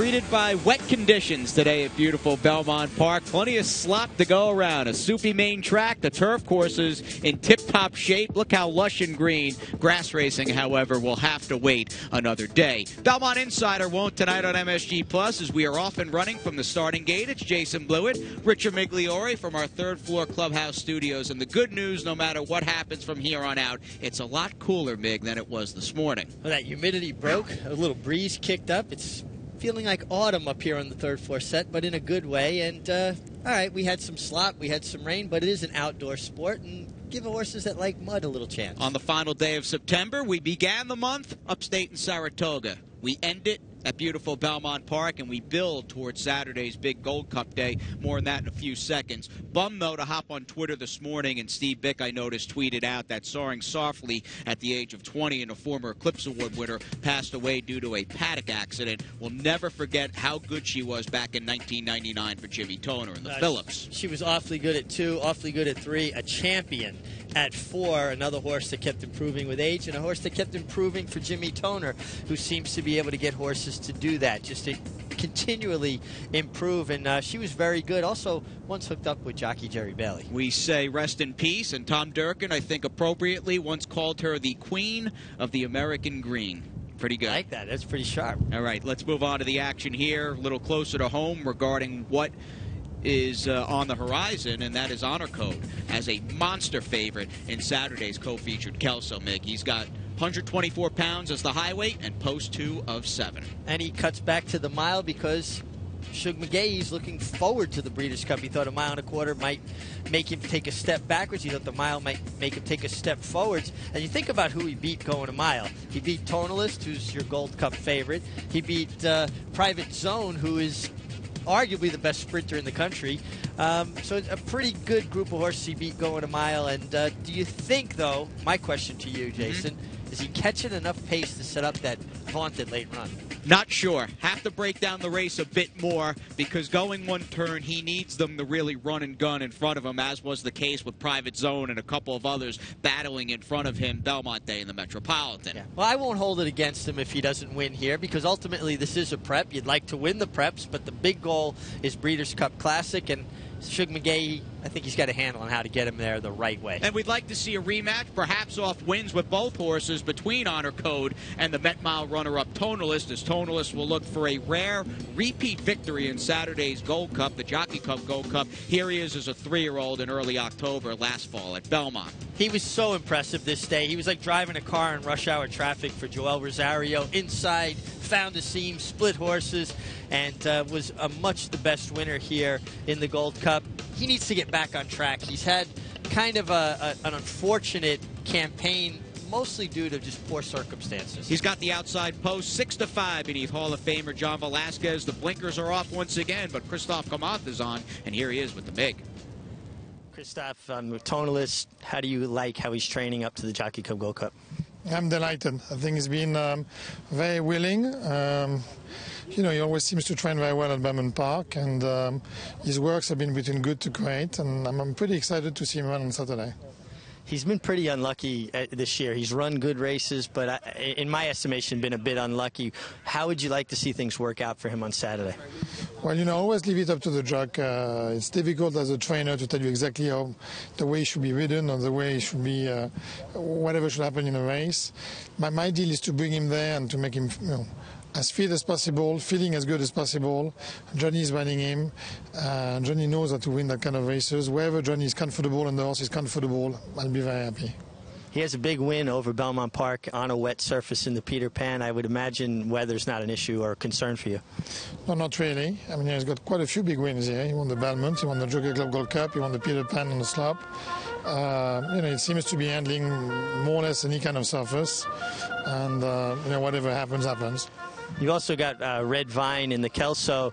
greeted by wet conditions today at beautiful Belmont Park. Plenty of slop to go around. A soupy main track. The turf courses in tip-top shape. Look how lush and green. Grass racing, however, will have to wait another day. Belmont Insider won't tonight on MSG Plus as we are off and running from the starting gate. It's Jason Blewitt, Richard Migliore from our third-floor clubhouse studios. And the good news, no matter what happens from here on out, it's a lot cooler, Mig, than it was this morning. Well, that humidity broke. A little breeze kicked up. It's feeling like autumn up here on the third floor set, but in a good way. And all right, we had some slop, we had some rain, but it is an outdoor sport, and give horses that like mud a little chance. On the final day of September, we began the month upstate in Saratoga. We end it at beautiful Belmont Park, and we build towards Saturday's big Gold Cup day. More on that in a few seconds. Bum, though, to hop on Twitter this morning, and Steve Bick, I noticed, tweeted out that Soaring Softly, at the age of 20 and a former Eclipse Award winner, passed away due to a paddock accident. We'll never forget how good she was back in 1999 for Jimmy Toner and the Phillips. She was awfully good at 2, awfully good at 3, a champion at 4, another horse that kept improving with age, and a horse that kept improving for Jimmy Toner, who seems to be able to get horses to do that, just to continually improve. And she was very good. Also, once hooked up with jockey Jerry Bailey. We say rest in peace, and Tom Durkin, I think appropriately, once called her the Queen of the American Green. Pretty good. I like that. That's pretty sharp. All right, let's move on to the action here, a little closer to home regarding what is on the horizon, and that is Honor Code as a monster favorite in Saturday's co-featured Kelso, Mig. He's got 124 pounds as the high weight and post 2 of 7. And he cuts back to the mile because Shug McGahe's looking forward to the Breeders' Cup. He thought 1.25 miles might make him take a step backwards. He thought the mile might make him take a step forwards. And you think about who he beat going a mile. He beat Tonalist, who's your Gold Cup favorite. He beat Private Zone, who is arguably the best sprinter in the country. So it's a pretty good group of horses he beat going a mile. And do you think, though, my question to you, Jason, is he catching enough pace to set up that vaunted late run? Not sure. Have to break down the race a bit more because going one turn, he needs them to really run and gun in front of him, as was the case with Private Zone and a couple of others battling in front of him Belmont Day in the Metropolitan. Yeah. Well, I won't hold it against him if he doesn't win here because ultimately this is a prep. You'd like to win the preps, but the big goal is Breeders' Cup Classic, and Shug McGahe, I think he's got a handle on how to get him there the right way. And we'd like to see a rematch, perhaps off wins with both horses between Honor Code and the Met Mile runner-up Tonalist, as Tonalist will look for a rare repeat victory in Saturday's Gold Cup, the Jockey Cup Gold Cup. Here he is as a 3-year-old in early October last fall at Belmont. He was so impressive this day. He was like driving a car in rush hour traffic for Joel Rosario. Inside, found a seam, split horses, and was a much the best winner here in the Gold Cup. He needs to get back on track. He's had kind of an unfortunate campaign, mostly due to just poor circumstances. He's got the outside post, 6-5 beneath Hall of Famer John Velasquez. The blinkers are off once again, but Christophe Kamath is on, and here he is with the big. Christophe, with Tonalist, how do you like how he's training up to the Jockey Cup Gold Cup? I'm delighted. I think he's been very willing. You know, he always seems to train very well at Belmont Park, and his works have been between good to great, and I'm pretty excited to see him run on Saturday. He's been pretty unlucky this year. He's run good races, but in my estimation, been a bit unlucky. How would you like to see things work out for him on Saturday? Well, you know, always leave it up to the jock. It's difficult as a trainer to tell you exactly how the way he should be ridden or the way he should be, whatever should happen in a race. My deal is to bring him there and to make him, you know, as fit as possible, feeling as good as possible. Johnny is running him. Johnny knows how to win that kind of races. Wherever Johnny is comfortable and the horse is comfortable, I'll be very happy. He has a big win over Belmont Park on a wet surface in the Peter Pan. I would imagine weather's not an issue or a concern for you. No, not really. I mean, he's got quite a few big wins here. He won the Belmont, he won the Jockey Club Gold Cup, he won the Peter Pan on the slop. You know, it seems to be handling more or less any kind of surface. And, you know, whatever happens, happens. You've also got Red Vine in the Kelso,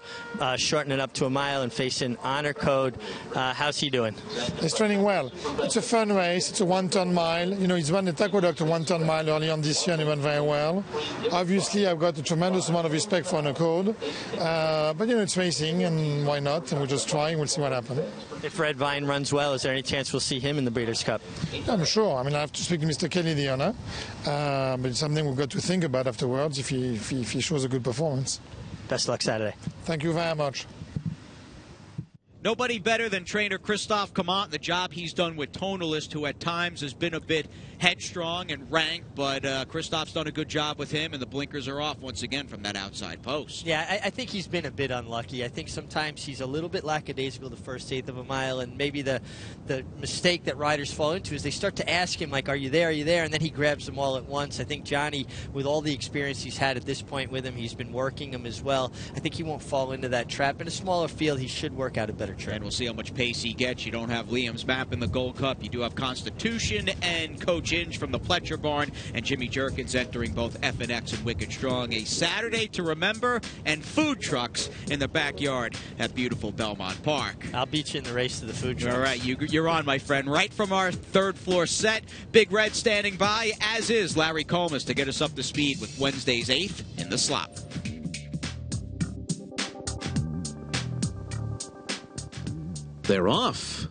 shortening up to 1 mile and facing Honor Code. How's he doing? He's training well. It's a fun race. It's a 1-ton mile. You know, he's run the Aqueduct a 1-ton mile early on this year and he went very well. Obviously, I've got a tremendous amount of respect for Honor Code. But, you know, it's racing and why not? And we're just trying. We'll see what happens. If Red Vine runs well, is there any chance we'll see him in the Breeders' Cup? I'm sure. I mean, I have to speak to Mr. Kelly, the owner. But it's something we've got to think about afterwards if he shows a good performance. Best of luck Saturday. Thank you very much. Nobody better than trainer Christophe Camont, the job he's done with Tonalist, who at times has been a bit headstrong and rank, but Christophe's done a good job with him, and the blinkers are off once again from that outside post. Yeah, I think he's been a bit unlucky. I think sometimes he's a little bit lackadaisical the first eighth of a mile, and maybe the mistake that riders fall into is they start to ask him, like, are you there, are you there? And then he grabs them all at once. I think Johnny, with all the experience he's had at this point with him, he's been working them as well. I think he won't fall into that trap. In a smaller field, he should work out a better trip. And we'll see how much pace he gets. You don't have Liam's map in the Gold Cup. You do have Constitution and Coach Inge from the Fletcher Barn, and Jimmy Jerkins entering both FNX and Wicked Strong. A Saturday to remember, and food trucks in the backyard at beautiful Belmont Park. I'll beat you in the race to the food trucks. All right, you're on, my friend. Right from our third floor set, Big Red standing by, as is Larry Comas, to get us up to speed with Wednesday's 8th in the slop. They're off.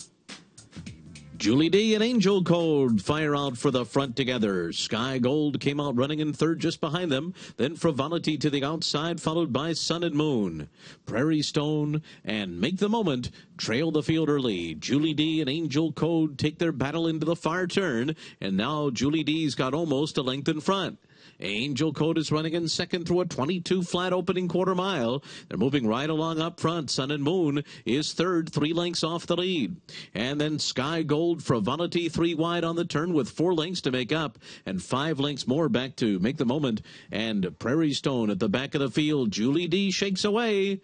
Julie D and Angel Code fire out for the front together. Sky Gold came out running in third just behind them. Then Frivolity to the outside, followed by Sun and Moon. Prairie Stone and Make the Moment trail the field early. Julie D and Angel Code take their battle into the far turn, and now Julie D's got almost a length in front. Angel Code is running in second through a 22 flat opening quarter mile. They're moving right along up front. Sun and Moon is third, 3 lengths off the lead. And then Sky Gold, Frivolity 3 wide on the turn with 4 lengths to make up, and 5 lengths more back to Make the Moment. And Prairie Stone at the back of the field. Julie D shakes away.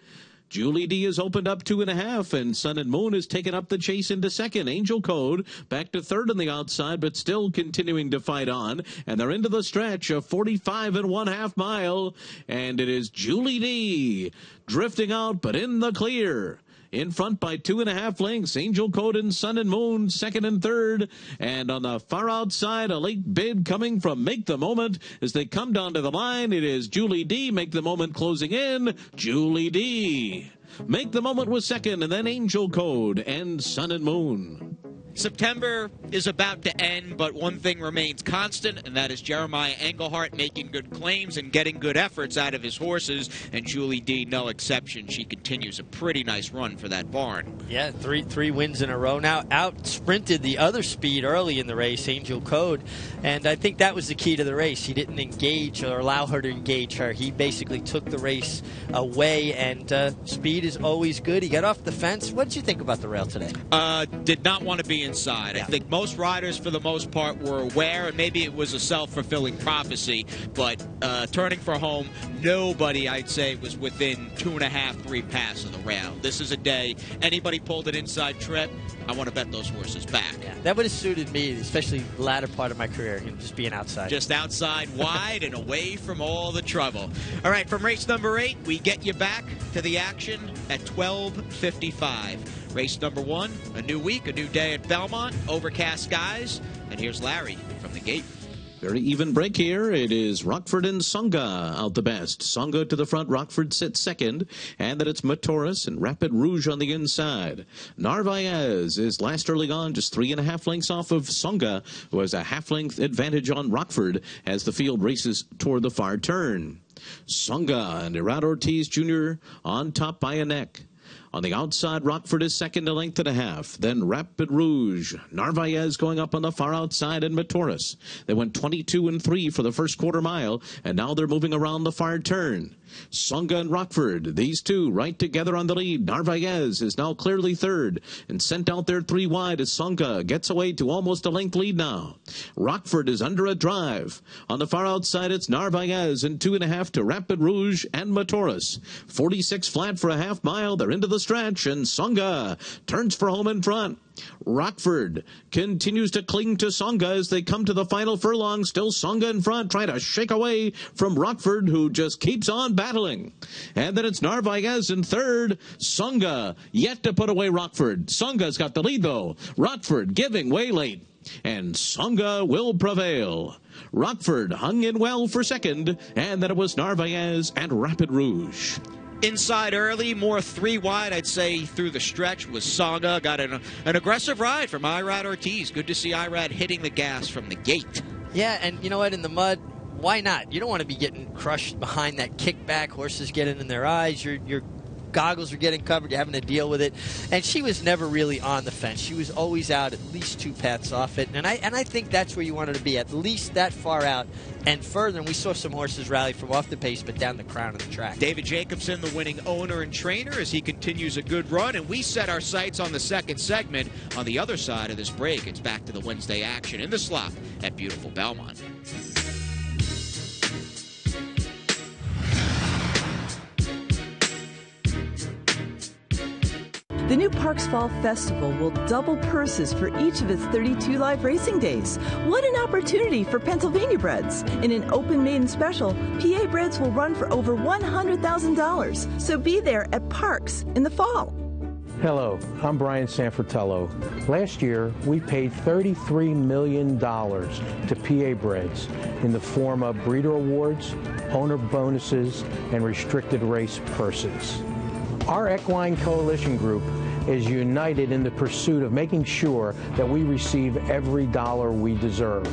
Julie D has opened up 2.5, and Sun and Moon has taken up the chase into second. Angel Code back to third on the outside, but still continuing to fight on. And they're into the stretch of 45 1/2 mile. And it is Julie D drifting out, but in the clear. In front by 2.5 lengths, Angel Code and Sun and Moon, second and third. And on the far outside, a late bid coming from Make the Moment. As they come down to the line, it is Julie D. Make the Moment closing in. Julie D. Make the Moment was second, and then Angel Code and Sun and Moon. September is about to end, but one thing remains constant, and that is Jeremiah Engelhart making good claims and getting good efforts out of his horses, and Julie D, no exception. She continues a pretty nice run for that barn. Yeah, three wins in a row. Now out-sprinted the other speed early in the race, Angel Code, and I think that was the key to the race. He didn't engage or allow her to engage her. He basically took the race away, and speed is always good. He got off the fence. What did you think about the rail today? Did not want to be inside. Yeah. I think most riders, for the most part, were aware, and maybe it was a self-fulfilling prophecy, but turning for home, nobody, I'd say, was within 2.5, 3 passes of the rail. This is a day, anybody pulled an inside trip, I want to bet those horses back. Yeah, that would have suited me, especially the latter part of my career, just being outside. Just outside, wide, and away from all the trouble. All right, from race number 8, we get you back to the action at 12:55. Race number 1, a new week, a new day at Belmont, overcast skies, and here's Larry from the gate. Very even break here. It is Rockford and Songa out the best. Songa to the front, Rockford sits second, and then it's Matoris and Rapid Rouge on the inside. Narvaez is last early on, just 3.5 lengths off of Songa, who has a half-length advantage on Rockford as the field races toward the far turn. Songa and Irad Ortiz Jr. on top by a neck. On the outside, Rockford is second, 1.5 lengths. Then Rapid Rouge. Narvaez going up on the far outside, and Matoris. They went 22 3 for the first quarter mile, and now they're moving around the far turn. Songa and Rockford, these two right together on the lead. Narvaez is now clearly third and sent out there 3 wide as Songa gets away to almost a length lead now. Rockford is under a drive. On the far outside, it's Narvaez and 2.5 to Rapid Rouge and Matoris. 46 flat for a half mile. They're into the stretch, and Songa turns for home in front. Rockford continues to cling to Songa as they come to the final furlong. Still Songa in front, trying to shake away from Rockford, who just keeps on battling. And then it's Narvaez in third. Songa yet to put away Rockford. Songa's got the lead, though. Rockford giving way late, and Songa will prevail. Rockford hung in well for second, and then it was Narvaez and Rapid Rouge. Inside early, more 3 wide, I'd say, through the stretch was Songa. Got an aggressive ride from Irad Ortiz. Good to see Irad hitting the gas from the gate. Yeah, and you know what? In the mud, why not? You don't want to be getting crushed behind that kickback. Horses getting in their eyes. Your goggles are getting covered. You're having to deal with it. And she was never really on the fence. She was always out at least 2 paths off it. And I think that's where you want her to be, at least that far out and further. And we saw some horses rally from off the pace, but down the crown of the track. David Jacobson, the winning owner and trainer, as he continues a good run. And we set our sights on the second segment. On the other side of this break, it's back to the Wednesday action in the slot at beautiful Belmont. The new Parks Fall Festival will double purses for each of its 32 live racing days. What an opportunity for Pennsylvania breds. In an open maiden special, PA breds will run for over $100,000. So be there at Parks in the fall. Hello, I'm Brian Sanfratello. Last year, we paid $33 million to PA breds in the form of breeder awards, owner bonuses, and restricted race purses. Our Equine Coalition Group is united in the pursuit of making sure that we receive every dollar we deserve.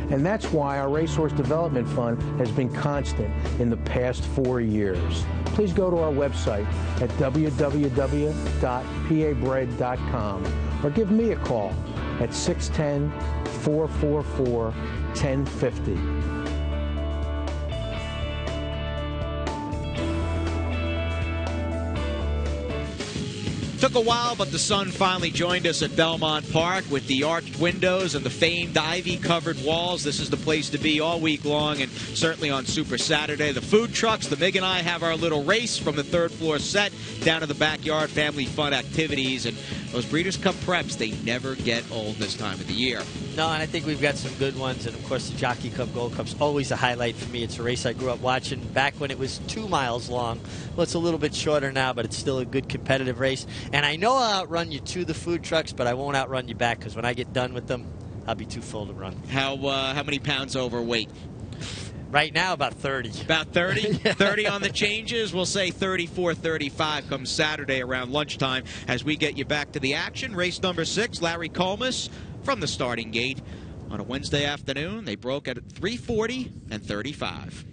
And that's why our Racehorse Development Fund has been constant in the past 4 years. Please go to our website at www.pabred.com or give me a call at 610-444-1050. Took a while, but the sun finally joined us at Belmont Park with the arched windows and the famed ivy-covered walls. This is the place to be all week long, and certainly on Super Saturday. The food trucks, the Mig and I have our little race from the third floor set down to the backyard, family fun activities, and those Breeders' Cup preps, they never get old this time of the year. No, and I think we've got some good ones, and of course the Jockey Cup Gold Cup's always a highlight for me. It's a race I grew up watching back when it was 2 miles long. Well, it's a little bit shorter now, but it's still a good competitive race. And I know I'll outrun you to the food trucks, but I won't outrun you back, because when I get done with them, I'll be too full to run. How many pounds overweight? Right now, about 30. About 30? Yeah. 30 on the changes. We'll say 34, 35 comes Saturday around lunchtime as we get you back to the action. Race number 6, Larry Colmus from the starting gate. On a Wednesday afternoon, they broke at 3:40 and 35.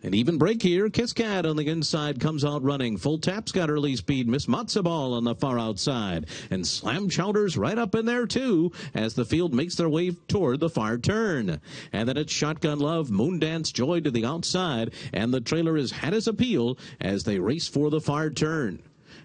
An even break here. Kiss Cat on the inside comes out running. Full Tap's got early speed. Miss Matzo Ball on the far outside. And Slam Chowder's right up in there, too, as the field makes their way toward the far turn. And then it's Shotgun Love, Moondance Joy to the outside. And the trailer is Had His Appeal as they race for the far turn.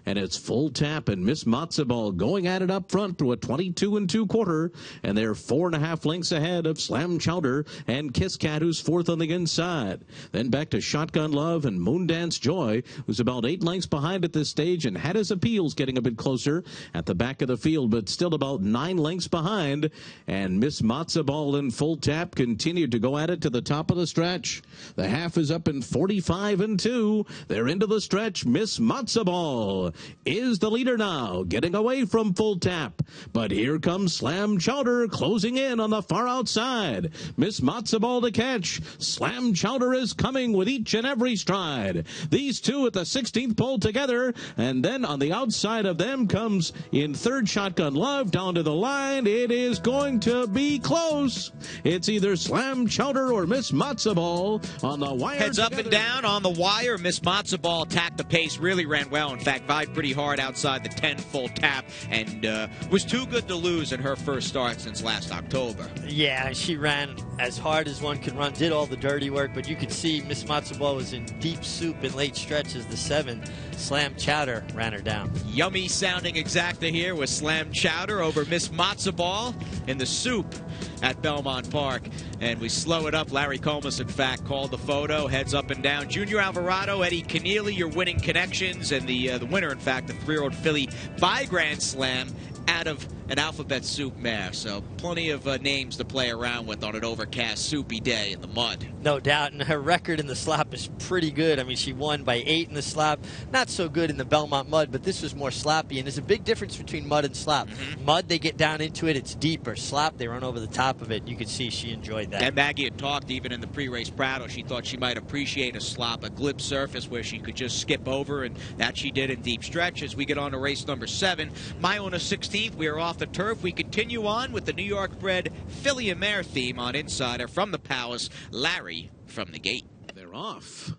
And it's Full Tap and Miss Matzo Ball going at it up front to a 22 2/4, and they're 4.5 lengths ahead of Slam Chowder and Kiss Cat, who's fourth on the inside. Then back to Shotgun Love and Moondance Joy, who's about 8 lengths behind at this stage, and Had His Appeals getting a bit closer at the back of the field, but still about 9 lengths behind. And Miss Matzo Ball and Full Tap continued to go at it to the top of the stretch. The half is up in 45 2. They're into the stretch. Miss Matzo Ball is the leader now, getting away from Full Tap. But here comes Slam Chowder closing in on the far outside. Miss Matzo Ball to catch. Slam Chowder is coming with each and every stride. These two at the 16th pole together, and then on the outside of them comes in third Shotgun Love down to the line. It is going to be close. It's either Slam Chowder or Miss Matzo Ball on the wire. Heads up together. and down on the wire. Miss Matzo Ball attacked the pace, really ran well. In fact, pretty hard outside the 10 Full Tap, and was too good to lose in her first start since last October. Yeah, she ran as hard as one could run, did all the dirty work, but you could see Miss Matzo Ball was in deep soup in late stretches. The 7, Slam Chowder, ran her down. Yummy sounding exacta here with Slam Chowder over Miss Matzo Ball in the soup at Belmont Park. And we slow it up. Larry Colmus, in fact, called the photo. Heads up and down. Junior Alvarado, Eddie Keneally, your winning connections. And the winner, in fact, the 3-year-old filly by Grand Slam out of an alphabet soup mare. So plenty of names to play around with on an overcast, soupy day in the mud. No doubt, and her record in the slop is pretty good. I mean, she won by 8 in the slop. Not so good in the Belmont mud, but this was more sloppy, and there's a big difference between mud and slop. Mud, they get down into it, it's deeper. Slop, they run over the top of it. You could see she enjoyed that. And Maggie had talked even in the pre-race prattle. She thought she might appreciate a slop, a glib surface where she could just skip over, and that she did in deep stretches. We get on to race number 7. My own 16th, we are off off the turf. We continue on with the New York-bred filly mare theme on Insider from the Palace. Larry from the gate. They're off.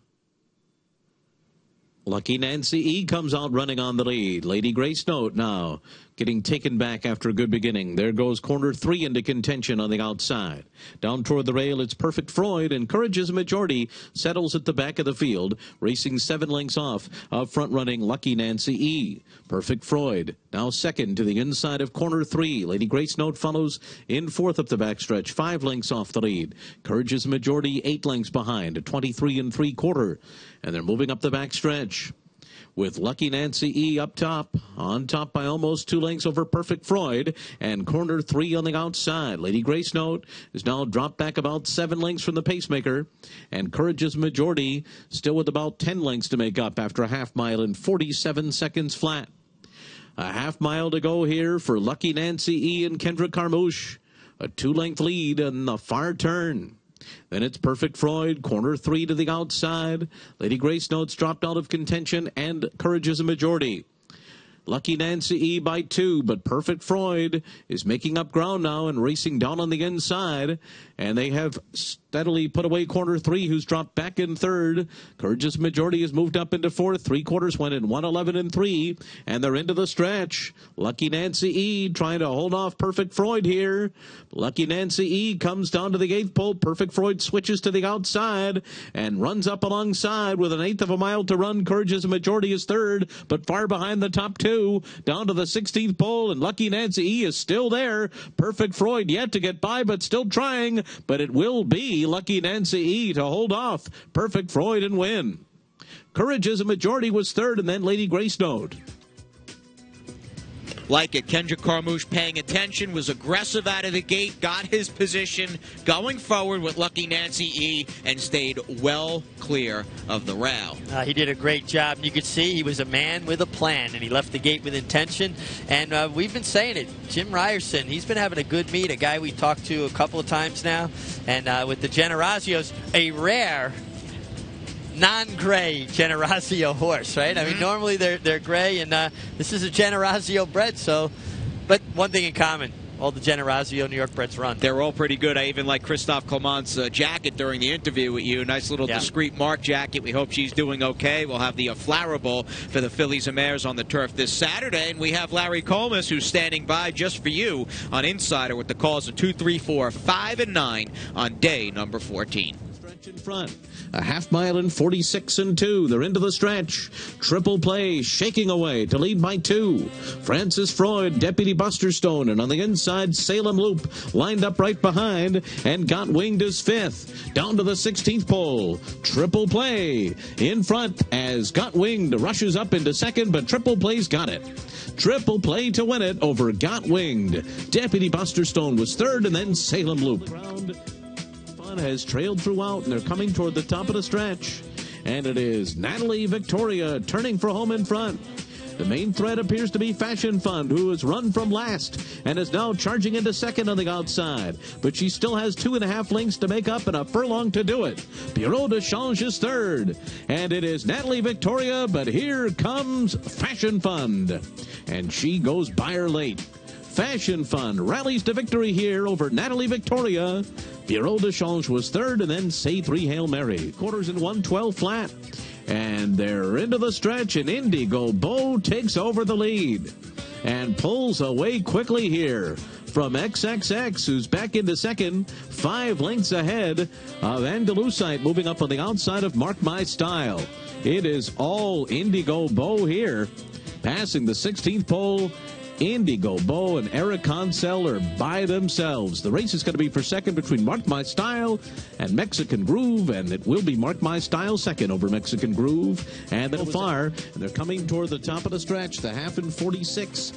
Lucky Nancy E comes out running on the lead. Lady Grace Note now getting taken back after a good beginning. There goes corner 3 into contention on the outside. Down toward the rail, it's Perfect Freud. Encourages a Majority. Settles at the back of the field. Racing 7 lengths off of front-running Lucky Nancy E. Perfect Freud now second to the inside of corner 3. Lady Grace Note follows in 4th up the backstretch. 5 lengths off the lead. Encourages a Majority 8 lengths behind. 23 3/4. And they're moving up the backstretch with Lucky Nancy E up top, on top by almost 2 lengths over Perfect Freud, and corner 3 on the outside. Lady Grace Note is now dropped back about 7 lengths from the pacemaker, and Courage's Majority still with about 10 lengths to make up after a half mile in 47 seconds flat. A half mile to go here for Lucky Nancy E and Kendra Carmouche. A 2-length lead on the far turn. Then it's Perfect Freud, corner 3 to the outside. Lady Grace Note's dropped out of contention, and Courage is a Majority. Lucky Nancy E by 2, but Perfect Freud is making up ground now and racing down on the inside. And they have steadily put away corner 3, who's dropped back in 3rd. Courage's Majority has moved up into 4th. 3/4 went in 1:11 3, and they're into the stretch. Lucky Nancy E trying to hold off Perfect Freud here. Lucky Nancy E comes down to the 8th pole. Perfect Freud switches to the outside and runs up alongside with 1/8 of a mile to run. Courage's Majority is 3rd, but far behind the top 2. Down to the 16th pole, and Lucky Nancy E is still there. Perfect Freud yet to get by, but still trying. But it will be Lucky Nancy E to hold off Perfect Freud and win. Courage as a Majority was 3rd, and then Lady Grace Note. Like it, Kendra Carmouche paying attention, was aggressive out of the gate, got his position, going forward with Lucky Nancy E, and stayed well clear of the rail. He did a great job. You could see he was a man with a plan, and he left the gate with intention. And we've been saying it. Jim Ryerson, he's been having a good meet, a guy we talked to a couple of times now. And with the Generasios, a rare non-gray Generasio horse, right? I mean, normally they're gray, and this is a Generasio bred, so, but one thing in common, all the Generasio New York breds run. They're all pretty good. I even like Christophe Clement's jacket during the interview with you. Nice little discreet mark jacket. We hope she's doing okay. We'll have the Flower Bowl for the fillies and mares on the turf this Saturday, and we have Larry Colmus, who's standing by just for you on Insider with the calls of 2, 3, 4, 5, and 9 on day number 14. In front, a half mile in 46 2. They're into the stretch. Triple Play shaking away to lead by 2. Francis Freud, Deputy Busterstone, and on the inside, Salem Loop lined up right behind, and Got Winged is 5th. Down to the 16th pole. Triple Play in front as Got Winged rushes up into 2nd, but Triple Play's got it. Triple Play to win it over Got Winged. Deputy Busterstone was 3rd, and then Salem Loop. Has trailed throughout, and they're coming toward the top of the stretch, and it is Natalie Victoria turning for home in front. The main threat appears to be Fashion Fund, who has run from last and is now charging into 2nd on the outside, but she still has 2.5 lengths to make up and a furlong to do it. Bureau de Change is 3rd, and it is Natalie Victoria, but here comes Fashion Fund, and she goes by her late. Fashion Fund rallies to victory here over Natalie Victoria. Bureau de Change was 3rd, and then Say 3 Hail Mary. Quarters in 1:12 flat. And they're into the stretch, and Indigo Bow takes over the lead and pulls away quickly here from XXX, who's back into 2nd, 5 lengths ahead of Andalusite, moving up on the outside of Mark My Style. It is all Indigo Bow here, passing the 16th pole. Indigo Bow and Eric Consell are by themselves. The race is going to be for 2nd between Mark My Style and Mexican Groove, and it will be Mark My Style 2nd over Mexican Groove. And they're far, and they're coming toward the top of the stretch, the half in 46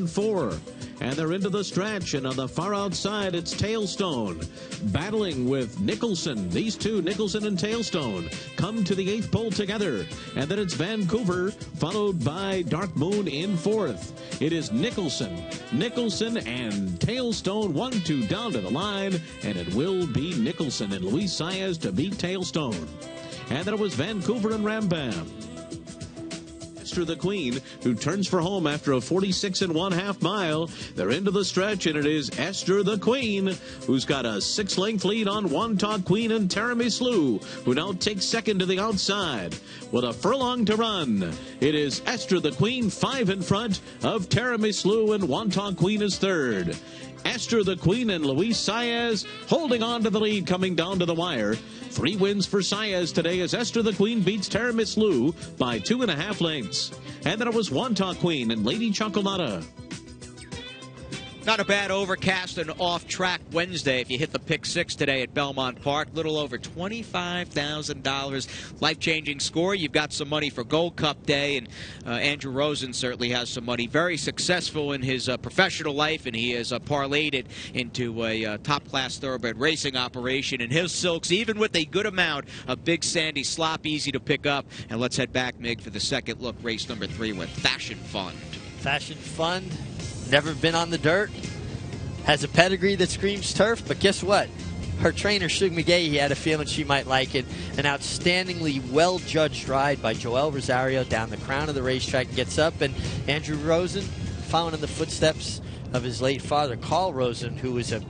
4. And they're into the stretch, and on the far outside, it's Tailstone battling with Nicholson. These two, Nicholson and Tailstone, come to the 8th pole together. And then it's Vancouver, followed by Dark Moon in 4th. It is Nicholson, and Tailstone, 1-2 down to the line, and it will be Nicholson and Luis Saez to beat Tailstone. And then it was Vancouver and Rambam. Esther the Queen, who turns for home after a 46 1/2 mile. They're into the stretch, and it is Esther the Queen, who's got a 6-length lead on Wantok Queen and Tiramisu, who now takes second to the outside. With a furlong to run, it is Esther the Queen 5 in front of Tiramisu, and Wantok Queen is third. Esther the Queen and Luis Saez holding on to the lead coming down to the wire. 3 wins for Saez today as Esther the Queen beats Tiramisu by 2.5 lengths. And then it was Wantok Queen and Lady Chocolata. Not a bad overcast and off-track Wednesday if you hit the pick 6 today at Belmont Park. Little over $25,000. Life-changing score. You've got some money for Gold Cup Day, and Andrew Rosen certainly has some money. Very successful in his professional life, and he has parlayed it into a top-class thoroughbred racing operation. And his silks, even with a good amount of Big Sandy slop, easy to pick up. And let's head back, Mig, for the second look, race number 3 with Fashion Fund. Fashion Fund. Never been on the dirt, has a pedigree that screams turf, but guess what? Her trainer, Shug McGay, he had a feeling she might like it. An outstandingly well-judged ride by Joel Rosario down the crown of the racetrack, gets up, and Andrew Rosen, following in the footsteps of his late father, Carl Rosen, who was a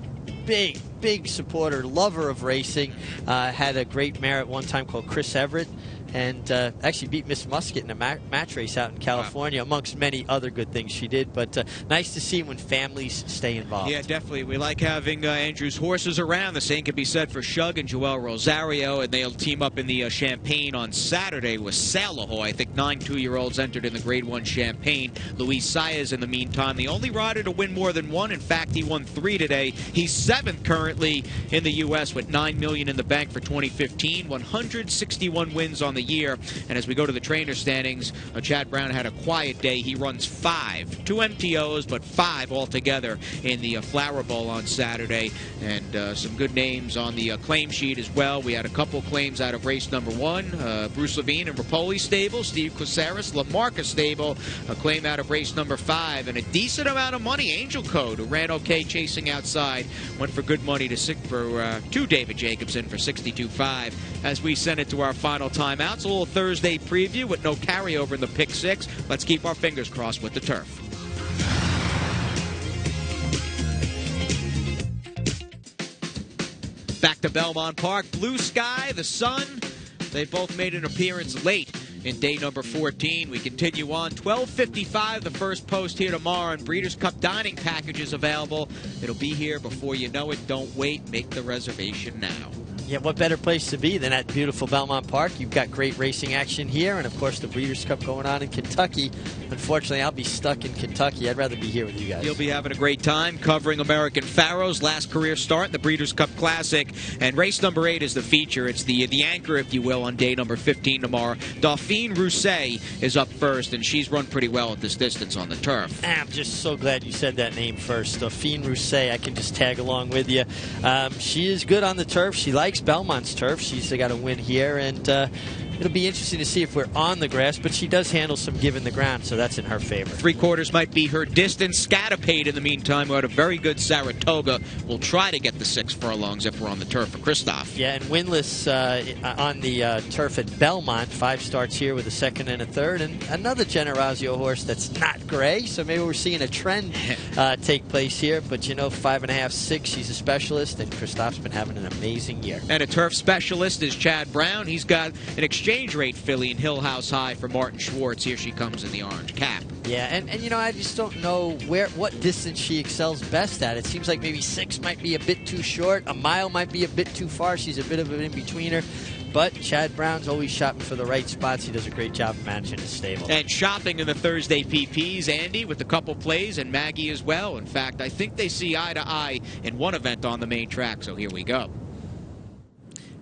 big supporter, lover of racing, had a great mare at one time called Chris Everett, and actually beat Miss Musket in a match race out in California, amongst many other good things she did. But nice to see when families stay involved. Yeah, definitely. We like having Andrew's horses around. The same can be said for Shug and Joel Rosario, and they'll team up in the Champagne on Saturday with Salahoy. I think 9 2-year-olds entered in the Grade 1 Champagne. Luis Saez, in the meantime, the only rider to win more than 1. In fact, he won 3 today. He's 7th currently in the U.S. with $9 million in the bank for 2015. 161 wins on the year. And as we go to the trainer standings, Chad Brown had a quiet day. He runs 5, 2 MTOs, but 5 altogether in the Flower Bowl on Saturday. And some good names on the claim sheet as well. We had a couple claims out of race number 1. Bruce Levine and Rapoli stable, Steve Caceres, Lamarca stable, a claim out of race number 5, and a decent amount of money. Angel Code, who ran okay chasing outside, went for good money to David Jacobson for 62.5. As we send it to our final timeouts, a little Thursday preview with no carryover in the pick 6. Let's keep our fingers crossed with the turf. Back to Belmont Park. Blue sky, the sun. They both made an appearance late in day number 14. We continue on. 12:55, the first post here tomorrow, and Breeders' Cup dining packages available. It'll be here before you know it. Don't wait. Make the reservation now. Yeah, what better place to be than at beautiful Belmont Park? You've got great racing action here, and of course the Breeders' Cup going on in Kentucky. Unfortunately, I'll be stuck in Kentucky. I'd rather be here with you guys. You'll be having a great time covering American Pharaoh's last career start, the Breeders' Cup Classic. And race number 8 is the feature. It's the anchor, if you will, on day number 15 tomorrow. Dauphine Rousset is up first, and she's run pretty well at this distance on the turf. I'm just so glad you said that name first. Dauphine Rousset, I can just tag along with you. She is good on the turf. She likes Belmont's turf. She's got a win here, and it'll be interesting to see if we're on the grass, but she does handle some give in the ground, so that's in her favor. 3/4 might be her distance. Scatapade, in the meantime, who had a very good Saratoga, will try to get the 6 furlongs if we're on the turf for Christoph. Yeah, and winless on the turf at Belmont. 5 starts here with a 2nd and a 3rd, and another Generazio horse that's not gray, so maybe we're seeing a trend take place here. But, you know, 5.5, 6, she's a specialist, and Christoph's been having an amazing year. And a turf specialist is Chad Brown. He's got an exchange rate filly in Hillhouse High for Martin Schwartz. Here she comes in the orange cap. Yeah, and you know, I just don't know what distance she excels best at. It seems like maybe 6 might be a bit too short. A mile might be a bit too far. She's a bit of an in-betweener. But Chad Brown's always shopping for the right spots. He does a great job of managing his stable. And shopping in the Thursday PPs, Andy, with a couple plays, and Maggie as well. In fact, I think they see eye to eye in one event on the main track, so here we go.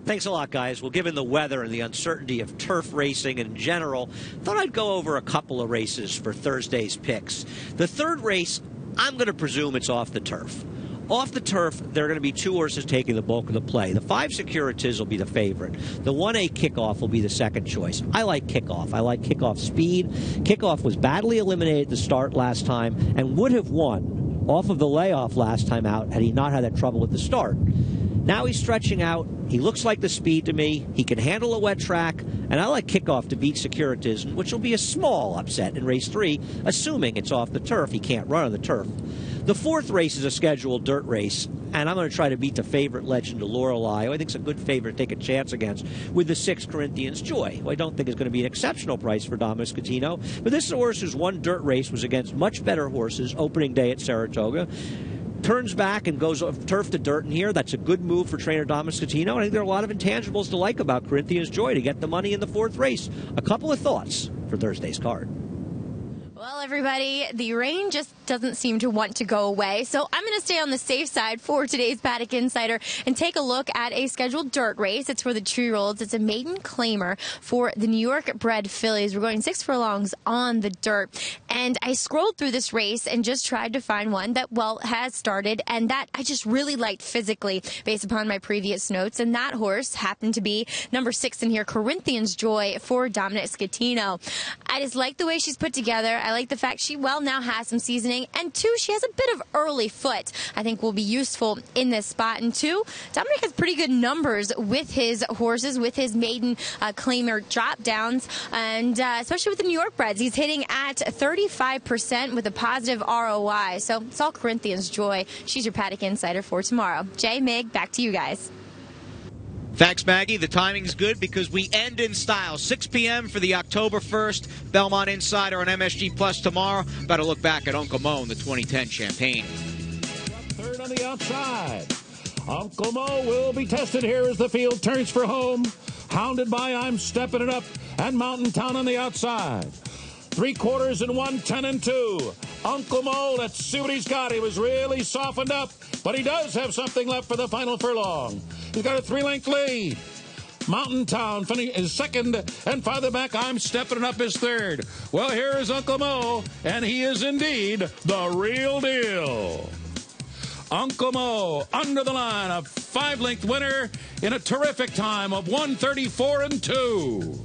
Thanks a lot, guys. Well, given the weather and the uncertainty of turf racing in general, thought I'd go over a couple of races for Thursday's picks. The third race, I'm going to presume it's off the turf. Off the turf, there are going to be 2 horses taking the bulk of the play. The 5 Securities will be the favorite. The 1A Kickoff will be the second choice. I like Kickoff. I like Kickoff speed. Kickoff was badly eliminated at the start last time and would have won off of the layoff last time out had he not had that trouble at the start. Now he's stretching out. He looks like the speed to me. He can handle a wet track, and I like Kickoff to beat Securitism, which will be a small upset in race 3, assuming it's off the turf. He can't run on the turf. The 4th race is a scheduled dirt race, and I'm going to try to beat the favorite Legend of Lorelei, who I think is a good favorite to take a chance against, with the 6 Corinthians Joy, who I don't think is going to be an exceptional price for Dom Escatino. But this is a horse whose one dirt race was against much better horses opening day at Saratoga. Turns back and goes off turf to dirt in here. That's a good move for trainer Dom Escatino. And I think there are a lot of intangibles to like about Corinthians Joy to get the money in the 4th race. A couple of thoughts for Thursday's card. Well, everybody, the rain just doesn't seem to want to go away, so I'm going to stay on the safe side for today's Paddock Insider and take a look at a scheduled dirt race. It's for the 2-year-olds. It's a maiden claimer for the New York-bred fillies. We're going 6 furlongs on the dirt, and I scrolled through this race and just tried to find one that, well, has started, and that I just really liked physically based upon my previous notes, and that horse happened to be number 6 in here, Corinthians Joy for Dominic Scatino. I just like the way she's put together. I like the fact she, well, now has some seasoning. And 2, she has a bit of early foot I think will be useful in this spot. And 2, Dominic has pretty good numbers with his horses, with his maiden claimer drop downs, and especially with the New York breds. He's hitting at 35% with a positive ROI. So it's all Corinthians Joy. She's your Paddock Insider for tomorrow. Jay, Mig, back to you guys. Thanks, Maggie. The timing's good because we end in style. 6 p.m. for the October 1st Belmont Insider on MSG Plus tomorrow. Better look back at Uncle Mo in the 2010 Champagne. Third on the outside. Uncle Mo will be tested here as the field turns for home. Hounded by I'm Stepping It Up and Mountain Town on the outside. 3/4 and 1, 10 and 2. Uncle Mo, let's see what he's got. He was really softened up, but he does have something left for the final furlong. He's got a 3-length lead. Mountain Town is second, and farther back, I'm Stepping It Up is third. Well, here is Uncle Mo, and he is indeed the real deal. Uncle Mo under the line, a 5-length winner in a terrific time of 1:34 and 2.